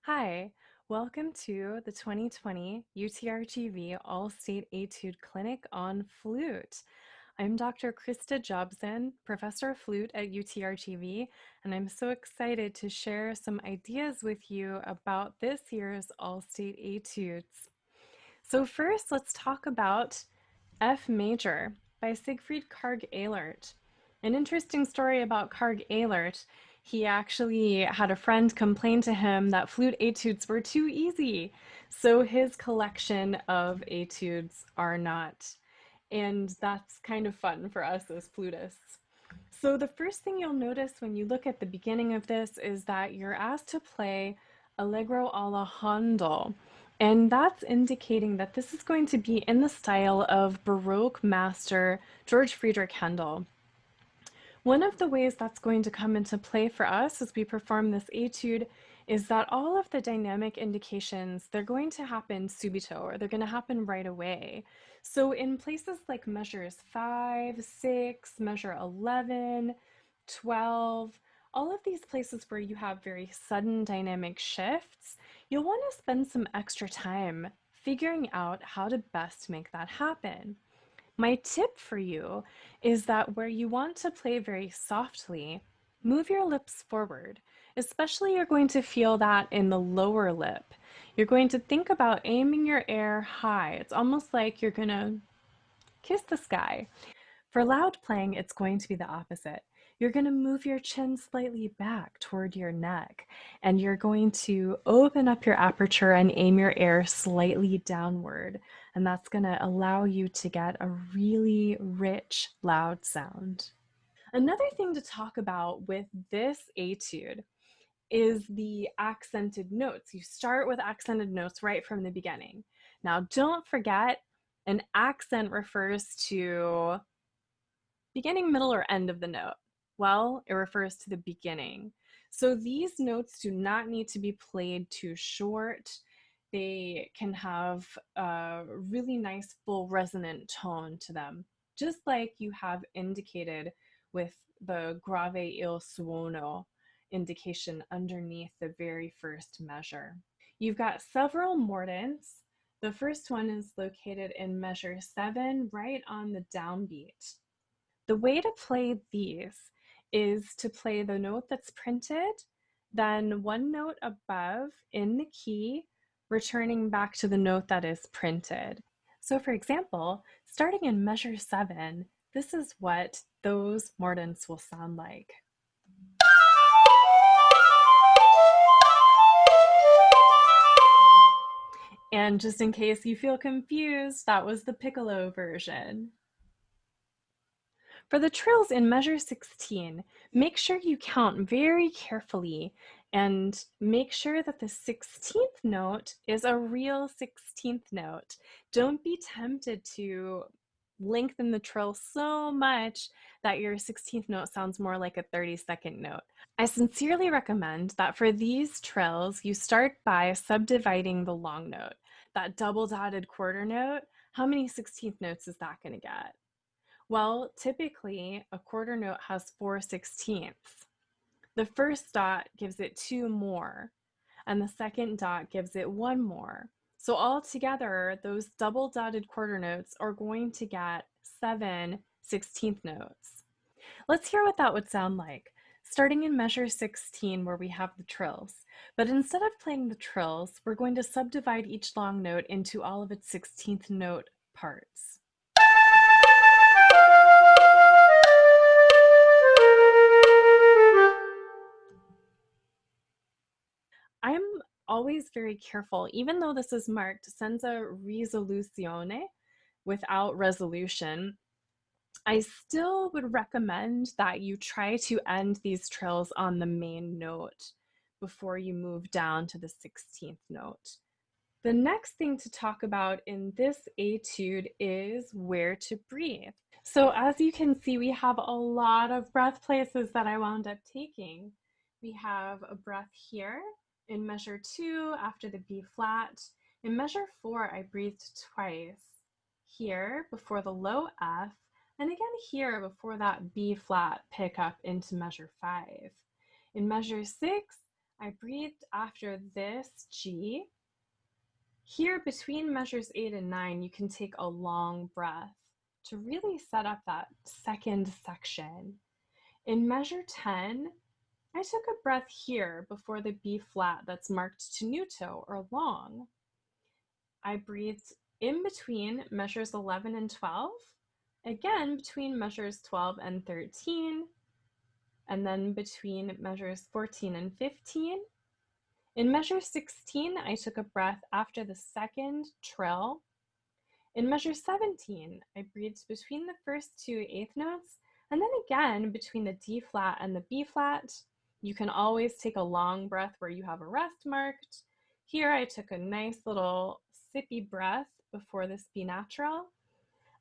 Hi, welcome to the 2020 UTRGV All-State Etude Clinic on Flute. I'm Dr. Krista Jobson, Professor of Flute at UTRGV, and I'm so excited to share some ideas with you about this year's All-State Etudes. So first, let's talk about F Major by Siegfried Karg-Elert. An interesting story about Karg-Elert. He actually had a friend complain to him that flute etudes were too easy, so his collection of etudes are not. And that's kind of fun for us as flutists. So the first thing you'll notice when you look at the beginning of this is that you're asked to play Allegro alla Handel. And that's indicating that this is going to be in the style of Baroque master George Friedrich Händel. One of the ways that's going to come into play for us as we perform this etude is that all of the dynamic indications, they're going to happen subito, or they're going to happen right away. So in places like measures 5, 6, measure 11, 12, all of these places where you have very sudden dynamic shifts, you'll want to spend some extra time figuring out how to best make that happen. My tip for you is that where you want to play very softly, move your lips forward. Especially you're going to feel that in the lower lip. You're going to think about aiming your air high. It's almost like you're going to kiss the sky. For loud playing, it's going to be the opposite. You're going to move your chin slightly back toward your neck, and you're going to open up your aperture and aim your air slightly downward. And that's going to allow you to get a really rich, loud sound. Another thing to talk about with this etude is the accented notes. You start with accented notes right from the beginning. Now, don't forget, an accent refers to beginning, middle, or end of the note. Well, it refers to the beginning. So these notes do not need to be played too short. They can have a really nice full resonant tone to them, just like you have indicated with the grave il suono indication underneath the very first measure. You've got several mordents. The first one is located in measure 7, right on the downbeat. The way to play these is to play the note that's printed, then one note above in the key, returning back to the note that is printed. So for example, starting in measure 7, this is what those mordents will sound like. And just in case you feel confused, that was the piccolo version. For the trills in measure 16, make sure you count very carefully and make sure that the 16th note is a real 16th note. Don't be tempted to lengthen the trill so much that your 16th note sounds more like a 30-second note. I sincerely recommend that for these trills, you start by subdividing the long note. That double dotted quarter note, how many 16th notes is that going to get? Well, typically a quarter note has 4/16. The first dot gives it 2 more, and the second dot gives it 1 more. So altogether, those double dotted quarter notes are going to get 7/16 notes. Let's hear what that would sound like, starting in measure 16 where we have the trills. But instead of playing the trills, we're going to subdivide each long note into all of its 16th note parts. I'm always very careful, even though this is marked senza risoluzione, without resolution, I still would recommend that you try to end these trills on the main note before you move down to the 16th note. The next thing to talk about in this etude is where to breathe. So as you can see, we have a lot of breath places that I wound up taking. We have a breath here in measure 2 after the B flat. In measure 4, I breathed twice. Here before the low F, and again here before that B flat pick up into measure 5. In measure 6, I breathed after this G. Here between measures 8 and 9, you can take a long breath to really set up that second section. In measure 10, I took a breath here before the B flat that's marked tenuto or long. I breathed in between measures 11 and 12, again between measures 12 and 13, and then between measures 14 and 15. In measure 16, I took a breath after the second trill. In measure 17, I breathed between the first two eighth notes, and then again between the D flat and the B flat. You can always take a long breath where you have a rest marked. Here I took a nice little sippy breath before this B natural.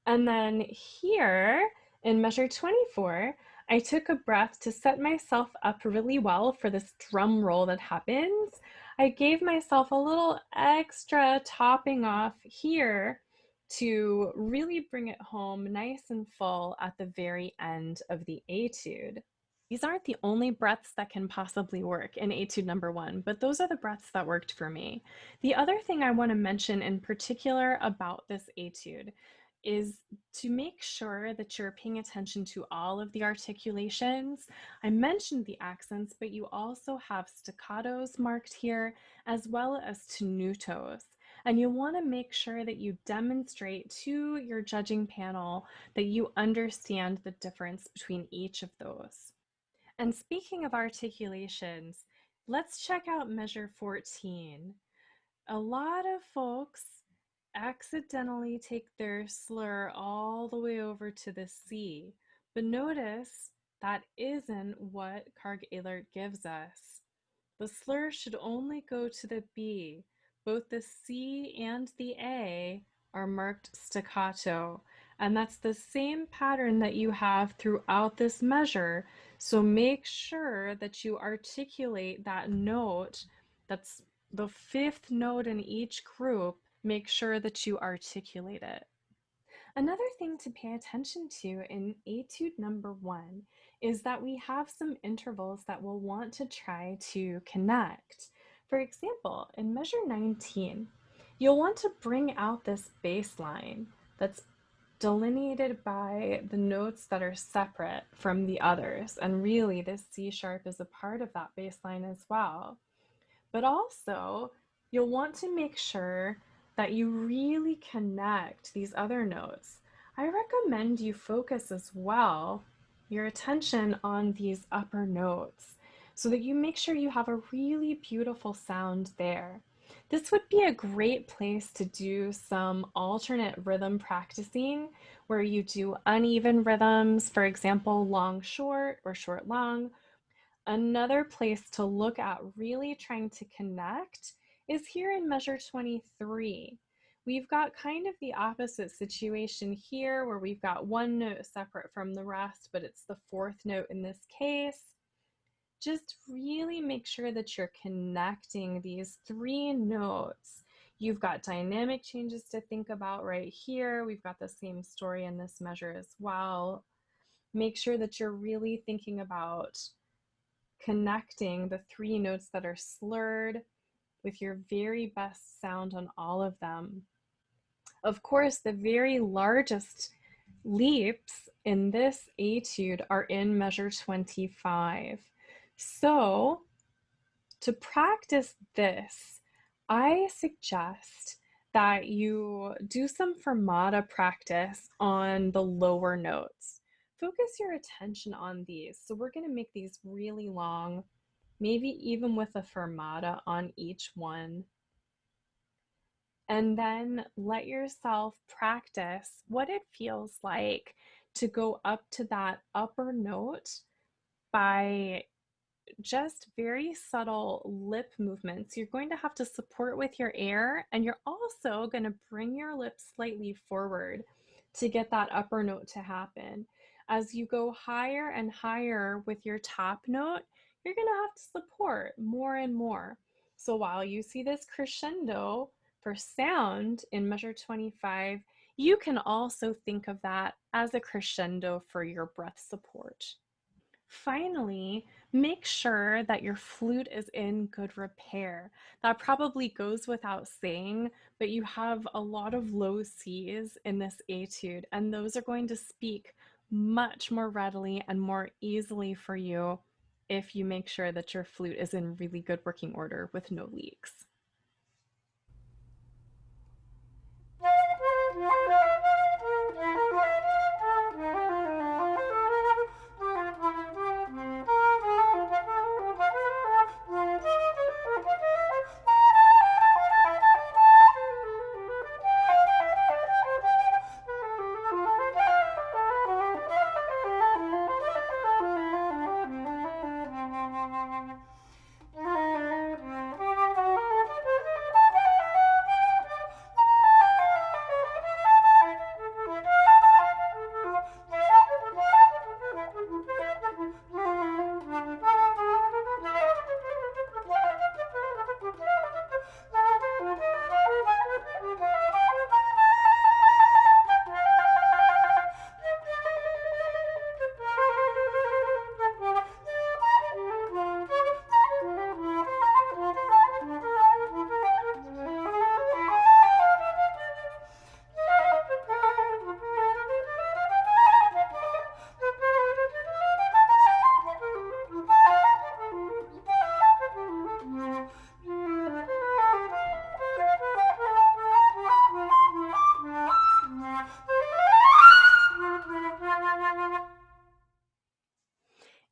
And then here in measure 24, I took a breath to set myself up really well for this drum roll that happens. I gave myself a little extra topping off here to really bring it home nice and full at the very end of the etude. These aren't the only breaths that can possibly work in etude number 1, but those are the breaths that worked for me. The other thing I want to mention in particular about this etude is to make sure that you're paying attention to all of the articulations. I mentioned the accents, but you also have staccatos marked here, as well as tenutos. And you want to make sure that you demonstrate to your judging panel that you understand the difference between each of those. And speaking of articulations, let's check out measure 14. A lot of folks accidentally take their slur all the way over to the C, but notice that isn't what karg-elert gives us. The slur should only go to the B. Both the C and the A are marked staccato, and that's the same pattern that you have throughout this measure. So make sure that you articulate that note. That's the fifth note in each group. Make sure that you articulate it. Another thing to pay attention to in etude number 1 is that we have some intervals that we'll want to try to connect. For example, in measure 19, you'll want to bring out this bass line that's delineated by the notes that are separate from the others. And really, this C sharp is a part of that bass line as well. But also, you'll want to make sure that you really connect these other notes. I recommend you focus as well your attention on these upper notes so that you make sure you have a really beautiful sound there. This would be a great place to do some alternate rhythm practicing where you do uneven rhythms, for example, long short or short long. Another place to look at really trying to connect is here in measure 23. We've got kind of the opposite situation here where we've got one note separate from the rest, but it's the fourth note in this case. Just really make sure that you're connecting these three notes. You've got dynamic changes to think about right here. We've got the same story in this measure as well. Make sure that you're really thinking about connecting the three notes that are slurred with your very best sound on all of them. Of course, the very largest leaps in this etude are in measure 25. So to practice this, I suggest that you do some fermata practice on the lower notes. Focus your attention on these. So we're going to make these really long, maybe even with a fermata on each one. And then let yourself practice what it feels like to go up to that upper note by just very subtle lip movements. You're going to have to support with your air, and you're also going to bring your lips slightly forward to get that upper note to happen. As you go higher and higher with your top note, you're going to have to support more and more. So while you see this crescendo for sound in measure 25, you can also think of that as a crescendo for your breath support. Finally, make sure that your flute is in good repair. That probably goes without saying, but you have a lot of low Cs in this etude, and those are going to speak much more readily and more easily for you if you make sure that your flute is in really good working order with no leaks.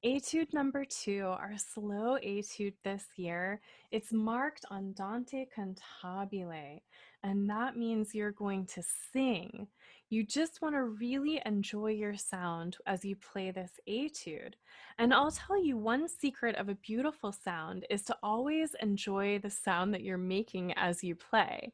Etude number 2, our slow etude this year, it's marked Andante Cantabile, and that means you're going to sing. You just want to really enjoy your sound as you play this etude. And I'll tell you, one secret of a beautiful sound is to always enjoy the sound that you're making as you play.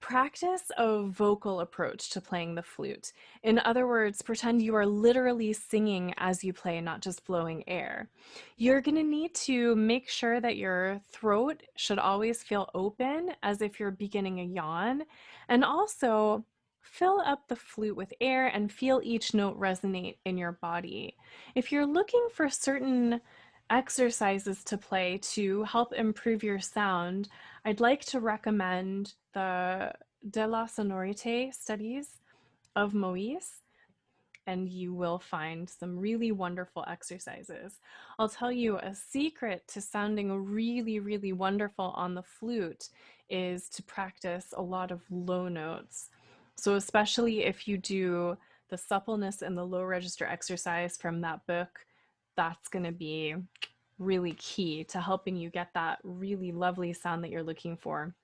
Practice a vocal approach to playing the flute. In other words, pretend you are literally singing as you play, not just blowing air. You're going to need to make sure that your throat should always feel open as if you're beginning a yawn, and also fill up the flute with air and feel each note resonate in your body. If you're looking for certain exercises to play to help improve your sound, I'd like to recommend the De La Sonorité studies of Moïse, and you will find some really wonderful exercises. I'll tell you a secret to sounding really, really wonderful on the flute is to practice a lot of low notes. So especially if you do the suppleness and the low register exercise from that book, that's going to be really key to helping you get that really lovely sound that you're looking for.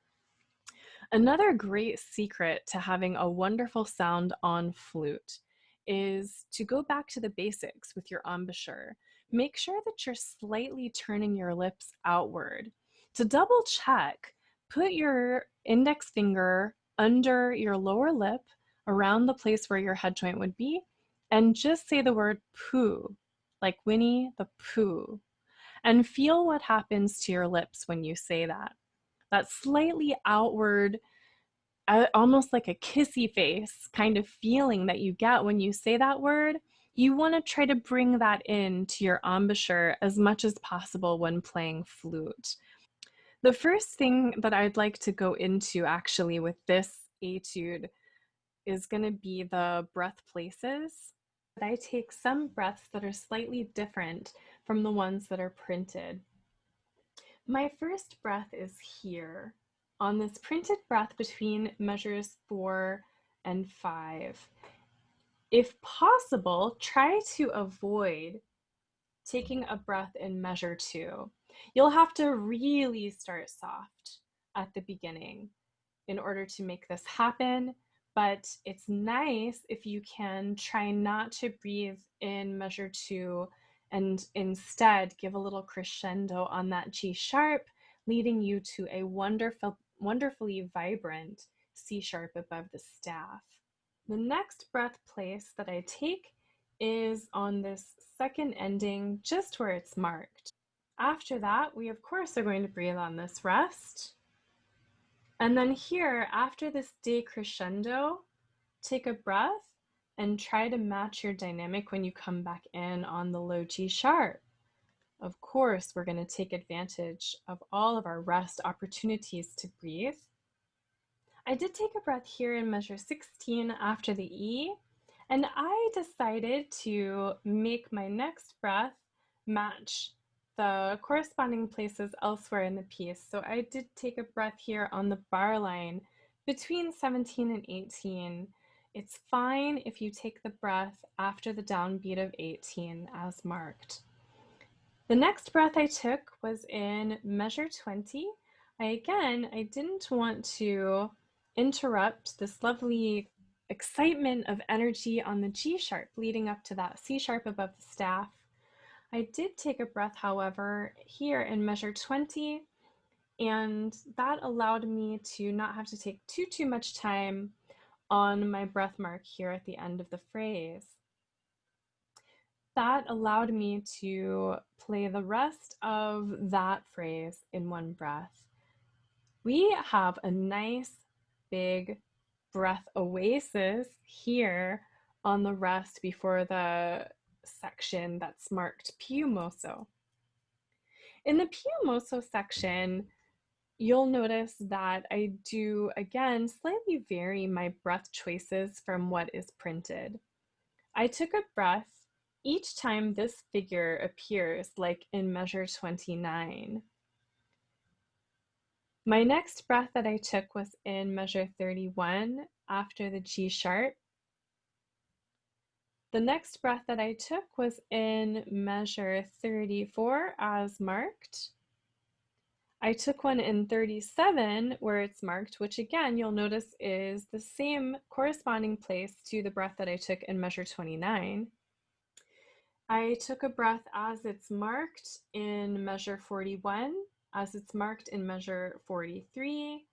Another great secret to having a wonderful sound on flute is to go back to the basics with your embouchure. Make sure that you're slightly turning your lips outward. To double check, put your index finger under your lower lip around the place where your head joint would be, and just say the word poo, like Winnie the Pooh, and feel what happens to your lips when you say that. That slightly outward, almost like a kissy face kind of feeling that you get when you say that word, you want to try to bring that in to your embouchure as much as possible when playing flute. The first thing that I'd like to go into actually with this etude is going to be the breath places. I take some breaths that are slightly different from the ones that are printed. My first breath is here on this printed breath between measures 4 and 5. If possible, try to avoid taking a breath in measure 2. You'll have to really start soft at the beginning in order to make this happen, but it's nice if you can try not to breathe in measure 2 and instead give a little crescendo on that G sharp, leading you to a wonderfully vibrant C sharp above the staff. The next breath place that I take is on this second ending, just where it's marked. After that, we of course are going to breathe on this rest. And then here, after this decrescendo, take a breath and try to match your dynamic when you come back in on the low G sharp. Of course, we're going to take advantage of all of our rest opportunities to breathe. I did take a breath here in measure 16 after the E, and I decided to make my next breath match the corresponding places elsewhere in the piece. So I did take a breath here on the bar line between 17 and 18. It's fine if you take the breath after the downbeat of 18 as marked. The next breath I took was in measure 20. I didn't want to interrupt this lovely excitement of energy on the G sharp leading up to that C sharp above the staff. I did take a breath, however, here in measure 20, and that allowed me to not have to take too much time on my breath mark here at the end of the phrase. That allowed me to play the rest of that phrase in one breath. We have a nice big breath oasis here on the rest before the section that's marked più mosso. In the più mosso section, you'll notice that I do, again, slightly vary my breath choices from what is printed. I took a breath each time this figure appears, like in measure 29. My next breath that I took was in measure 31 after the G sharp. The next breath that I took was in measure 34 as marked. I took one in 37 where it's marked, which again, you'll notice is the same corresponding place to the breath that I took in measure 29. I took a breath as it's marked in measure 41, as it's marked in measure 43,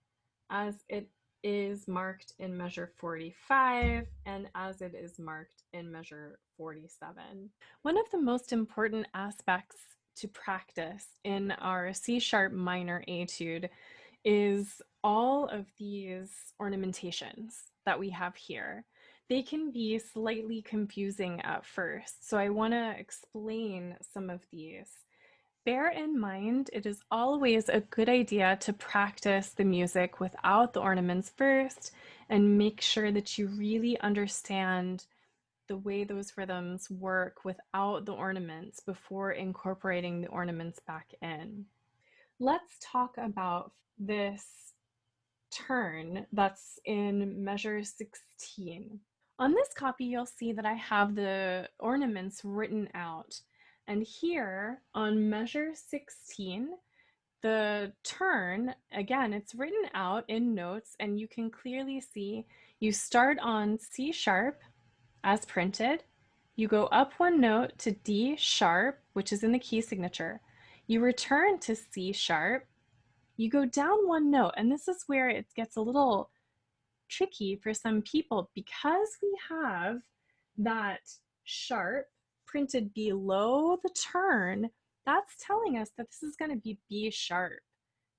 as it is marked in measure 45, and as it is marked in measure 47. One of the most important aspects to practice in our C sharp minor etude is all of these ornamentations that we have here. They can be slightly confusing at first, so I want to explain some of these. Bear in mind, it is always a good idea to practice the music without the ornaments first and make sure that you really understand the way those rhythms work without the ornaments before incorporating the ornaments back in. Let's talk about this turn that's in measure 16. On this copy, you'll see that I have the ornaments written out. And here on measure 16, the turn, again, it's written out in notes, and you can clearly see you start on C sharp as printed. You go up one note to D sharp, which is in the key signature. You return to C sharp. You go down one note, and this is where it gets a little tricky for some people because we have that sharp printed below the turn. That's telling us that this is going to be B sharp,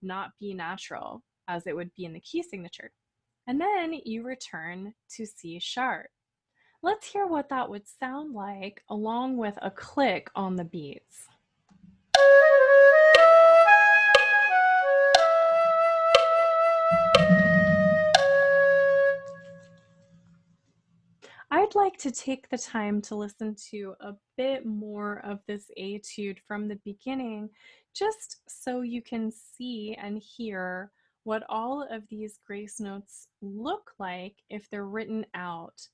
not B natural, as it would be in the key signature. And then you return to C sharp. Let's hear what that would sound like along with a click on the beats. I'd like to take the time to listen to a bit more of this etude from the beginning, just so you can see and hear what all of these grace notes look like if they're written out.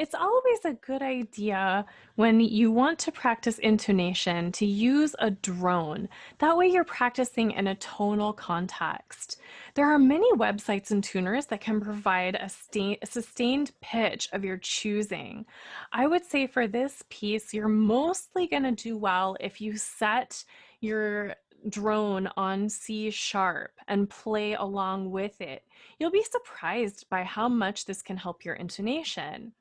It's always a good idea when you want to practice intonation to use a drone. That way you're practicing in a tonal context. There are many websites and tuners that can provide a sustained pitch of your choosing. I would say for this piece, you're mostly going to do well if you set your drone on C sharp and play along with it. You'll be surprised by how much this can help your intonation.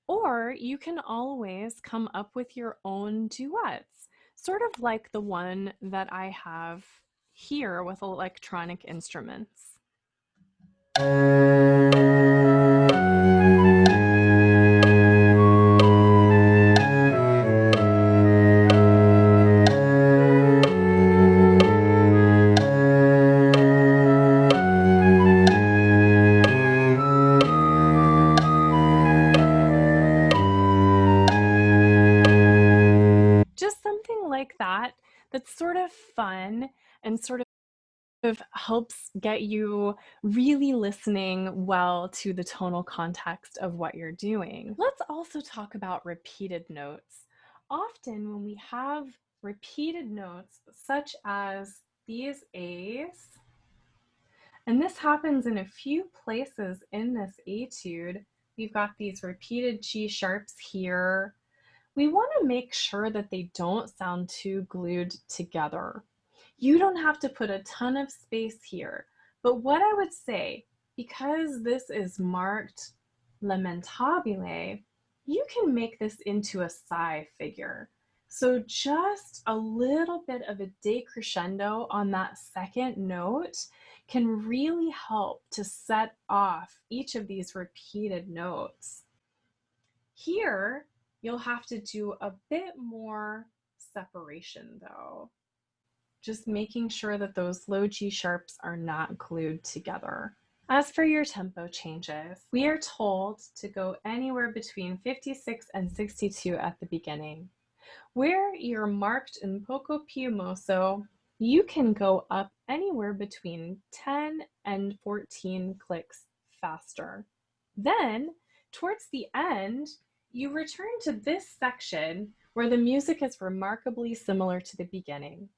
Or you can always come up with your own duets, sort of like the one that I have here with electronic instruments. Just something like that that's sort of fun and sort of helps get you really listening well to the tonal context of what you're doing. Let's also talk about repeated notes. Often when we have repeated notes, such as these A's, and this happens in a few places in this etude, we've got these repeated G sharps here. We want to make sure that they don't sound too glued together. You don't have to put a ton of space here, but what I would say, because this is marked lamentabile, you can make this into a psi figure. So just a little bit of a decrescendo on that second note can really help to set off each of these repeated notes. Here, you'll have to do a bit more separation though. Just making sure that those low G sharps are not glued together. As for your tempo changes, we are told to go anywhere between 56 and 62 at the beginning. Where you're marked in poco più mosso, you can go up anywhere between 10 and 14 clicks faster. Then, towards the end, you return to this section where the music is remarkably similar to the beginning.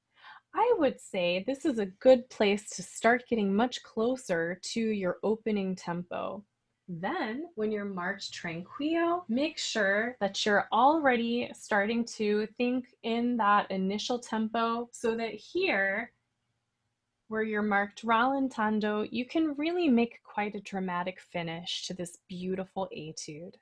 I would say this is a good place to start getting much closer to your opening tempo. Then, when you're marked tranquillo, make sure that you're already starting to think in that initial tempo so that here, where you're marked rallentando, you can really make quite a dramatic finish to this beautiful etude.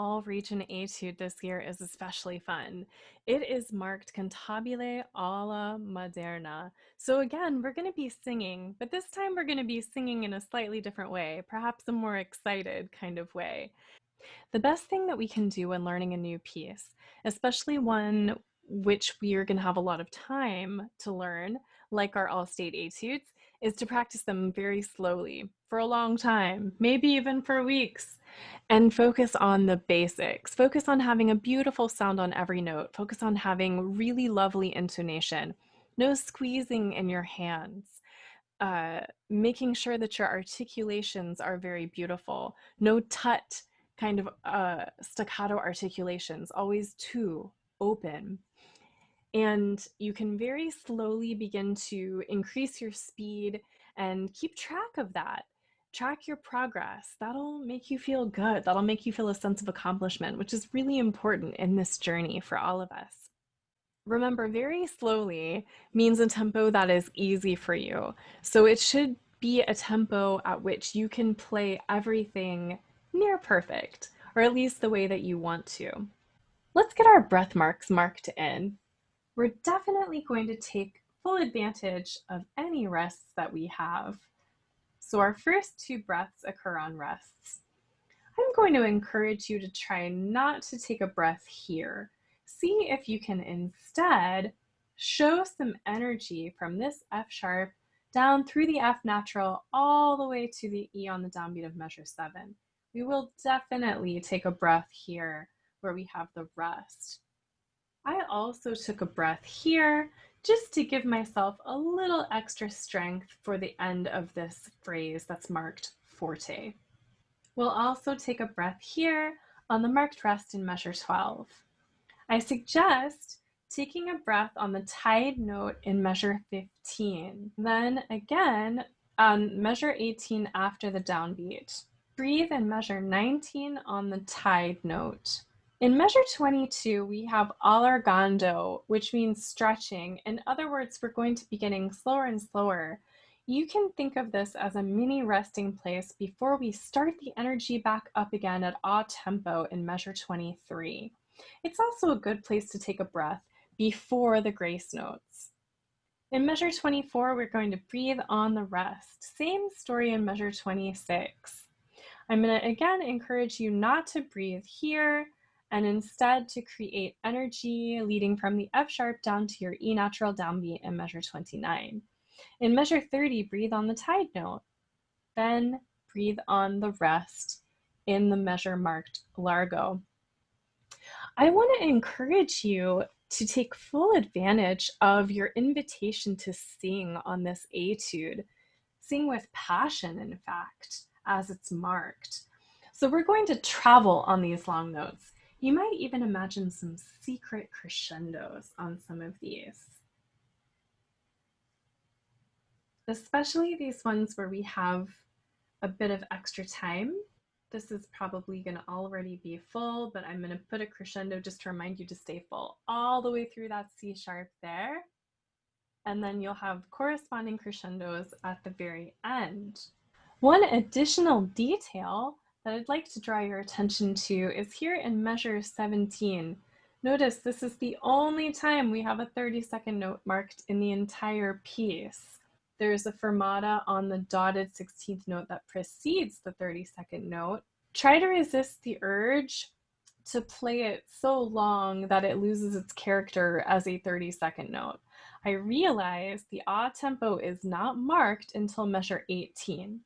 all-region etude this year is especially fun. It is marked Cantabile alla Moderna. So again, we're going to be singing, but this time we're going to be singing in a slightly different way, perhaps a more excited kind of way. The best thing that we can do when learning a new piece, especially one which we are going to have a lot of time to learn, like our All-State Etudes, is to practice them very slowly for a long time, maybe even for weeks, and focus on the basics. Focus on having a beautiful sound on every note. Focus on having really lovely intonation. No squeezing in your hands. Making sure that your articulations are very beautiful. No tut kind of staccato articulations, always two, open. And you can very slowly begin to increase your speed and keep track of that. Track your progress. That'll make you feel good. That'll make you feel a sense of accomplishment, which is really important in this journey for all of us. Remember, very slowly means a tempo that is easy for you. So it should be a tempo at which you can play everything near perfect, or at least the way that you want to. Let's get our breath marks marked in. We're definitely going to take full advantage of any rests that we have. So our first two breaths occur on rests. I'm going to encourage you to try not to take a breath here. See if you can instead show some energy from this F sharp down through the F natural all the way to the E on the downbeat of measure 7. We will definitely take a breath here where we have the rest. I also took a breath here just to give myself a little extra strength for the end of this phrase that's marked forte. We'll also take a breath here on the marked rest in measure 12. I suggest taking a breath on the tied note in measure 15. Then again on measure 18 after the downbeat. Breathe in measure 19 on the tied note. In measure 22, we have allargando, which means stretching. In other words, we're going to be getting slower and slower. You can think of this as a mini resting place before we start the energy back up again at a tempo in measure 23. It's also a good place to take a breath before the grace notes. In measure 24, we're going to breathe on the rest. Same story in measure 26. I'm going to again encourage you not to breathe here and instead to create energy leading from the F sharp down to your E natural downbeat in measure 29. In measure 30, breathe on the tied note. Then breathe on the rest in the measure marked largo. I want to encourage you to take full advantage of your invitation to sing on this etude. Sing with passion, in fact, as it's marked. So we're going to travel on these long notes. You might even imagine some secret crescendos on some of these. Especially these ones where we have a bit of extra time. This is probably going to already be full, but I'm going to put a crescendo just to remind you to stay full all the way through that C sharp there. And then you'll have corresponding crescendos at the very end. One additional detail that I'd like to draw your attention to is here in measure 17. Notice this is the only time we have a 30-second note marked in the entire piece. There's a fermata on the dotted 16th note that precedes the 30-second note. Try to resist the urge to play it so long that it loses its character as a 30-second note. I realize the a tempo is not marked until measure 18.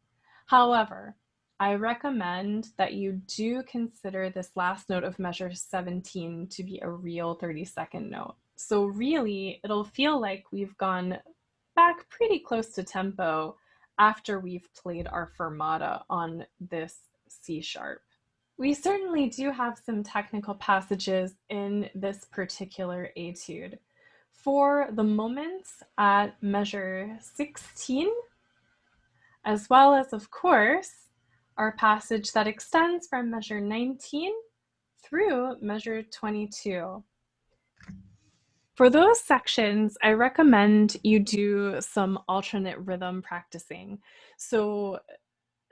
However, I recommend that you do consider this last note of measure 17 to be a real 30-second note. So really, it'll feel like we've gone back pretty close to tempo after we've played our fermata on this C sharp. We certainly do have some technical passages in this particular etude. For the moments at measure 16, as well as, of course, our passage that extends from measure 19 through measure 22. For those sections, I recommend you do some alternate rhythm practicing. So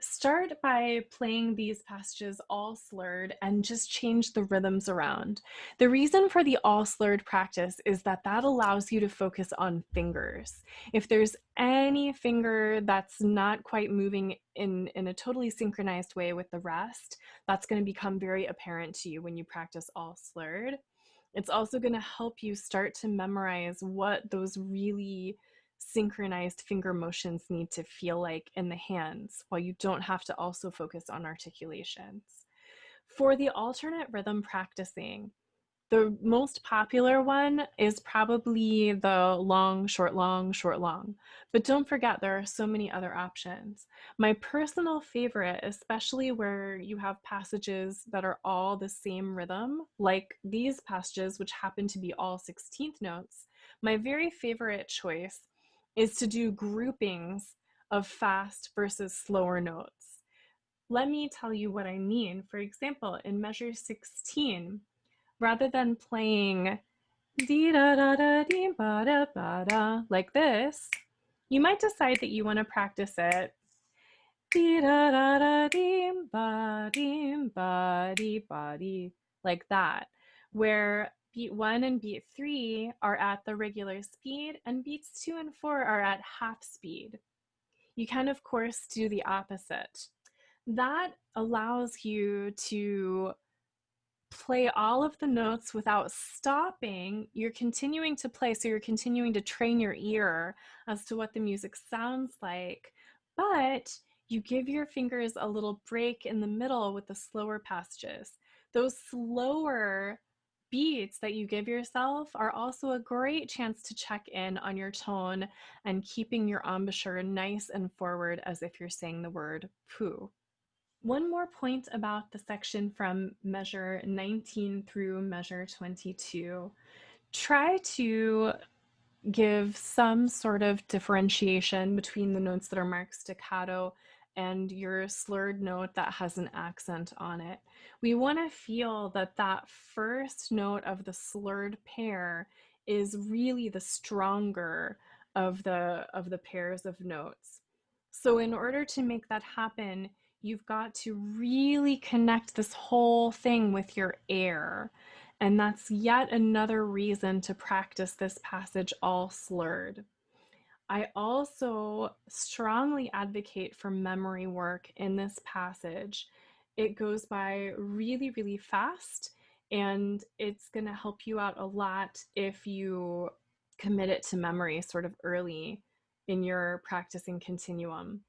Start by playing these passages all slurred and just change the rhythms around. The reason for the all slurred practice is that that allows you to focus on fingers. If there's any finger that's not quite moving in a totally synchronized way with the rest, that's going to become very apparent to you when you practice all slurred. It's also going to help you start to memorize what those really synchronized finger motions need to feel like in the hands, while you don't have to also focus on articulations. For the alternate rhythm practicing, the most popular one is probably the long, short, long, short, long. But don't forget, there are so many other options. My personal favorite, especially where you have passages that are all the same rhythm, like these passages, which happen to be all 16th notes, my very favorite choice is to do groupings of fast versus slower notes. Let me tell you what I mean. For example, in measure 16, rather than playing dee da da da dee ba da ba da like this, you might decide that you want to practice it dee da da da dee ba dee ba dee like that, where beat 1 and beat 3 are at the regular speed and beats 2 and 4 are at half speed. You can, of course, do the opposite. That allows you to play all of the notes without stopping. You're continuing to play, so you're continuing to train your ear as to what the music sounds like, but you give your fingers a little break in the middle with the slower passages. Those slower beats that you give yourself are also a great chance to check in on your tone and keeping your embouchure nice and forward as if you're saying the word poo. One more point about the section from measure 19 through measure 22. Try to give some sort of differentiation between the notes that are marked staccato and your slurred note that has an accent on it. We want to feel that that first note of the slurred pair is really the stronger of the pairs of notes. So in order to make that happen, you've got to really connect this whole thing with your air. And that's yet another reason to practice this passage all slurred. I also strongly advocate for memory work in this passage. It goes by really, really fast, and it's going to help you out a lot if you commit it to memory sort of early in your practicing continuum.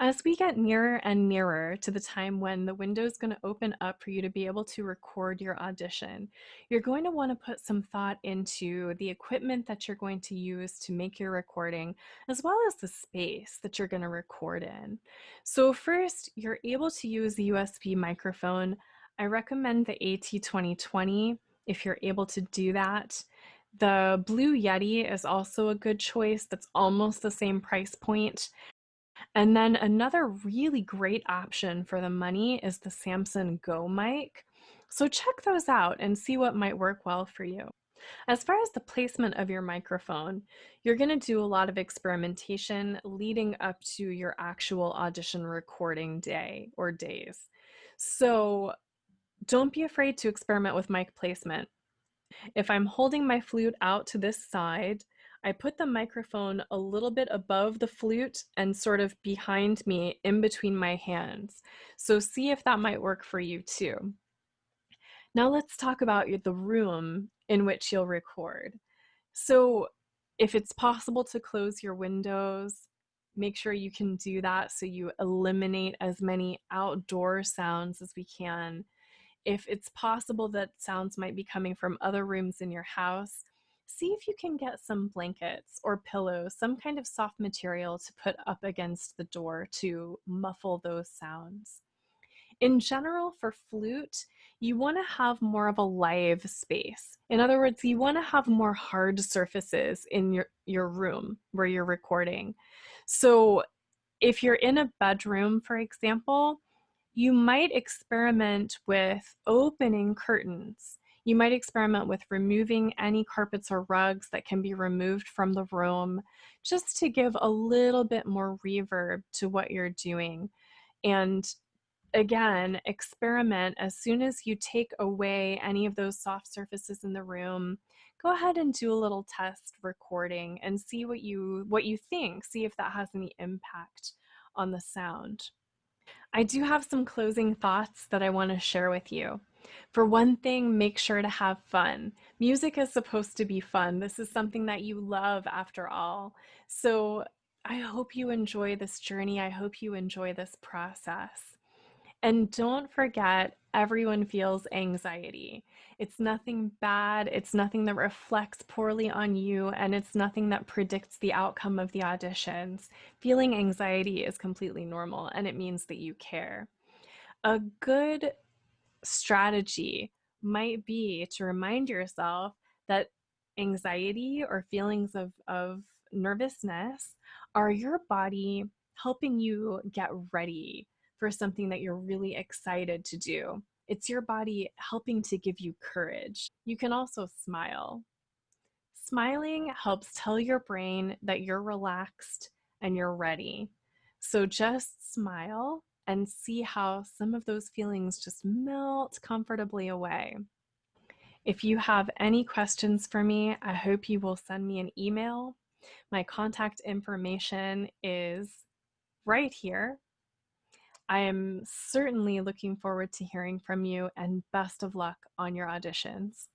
As we get nearer and nearer to the time when the window is going to open up for you to be able to record your audition, you're going to want to put some thought into the equipment that you're going to use to make your recording, as well as the space that you're going to record in. So first, you're able to use the USB microphone. I recommend the AT2020 if you're able to do that. The Blue Yeti is also a good choice. That's almost the same price point. And then another really great option for the money is the Samson Go mic. So check those out and see what might work well for you. As far as the placement of your microphone, you're going to do a lot of experimentation leading up to your actual audition recording day or days. So don't be afraid to experiment with mic placement. If I'm holding my flute out to this side, I put the microphone a little bit above the flute and sort of behind me in between my hands. So see if that might work for you too. Now let's talk about the room in which you'll record. So if it's possible to close your windows, make sure you can do that so you eliminate as many outdoor sounds as we can. If it's possible that sounds might be coming from other rooms in your house, see if you can get some blankets or pillows, some kind of soft material to put up against the door to muffle those sounds. In general, for flute, you want to have more of a live space. In other words, you want to have more hard surfaces in your room where you're recording. So if you're in a bedroom, for example, you might experiment with opening curtains. You might experiment with removing any carpets or rugs that can be removed from the room, just to give a little bit more reverb to what you're doing. And again, experiment as soon as you take away any of those soft surfaces in the room. Go ahead and do a little test recording and see what you think. See if that has any impact on the sound. I do have some closing thoughts that I want to share with you. For one thing, make sure to have fun. Music is supposed to be fun. This is something that you love after all. So I hope you enjoy this journey. I hope you enjoy this process. And don't forget, everyone feels anxiety. It's nothing bad, it's nothing that reflects poorly on you, and it's nothing that predicts the outcome of the auditions. Feeling anxiety is completely normal, and it means that you care. A good strategy might be to remind yourself that anxiety or feelings of nervousness are your body helping you get ready for something that you're really excited to do. It's your body helping to give you courage. You can also smile. Smiling helps tell your brain that you're relaxed and you're ready. So just smile and see how some of those feelings just melt comfortably away. If you have any questions for me, I hope you will send me an email. My contact information is right here. I am certainly looking forward to hearing from you, and best of luck on your auditions.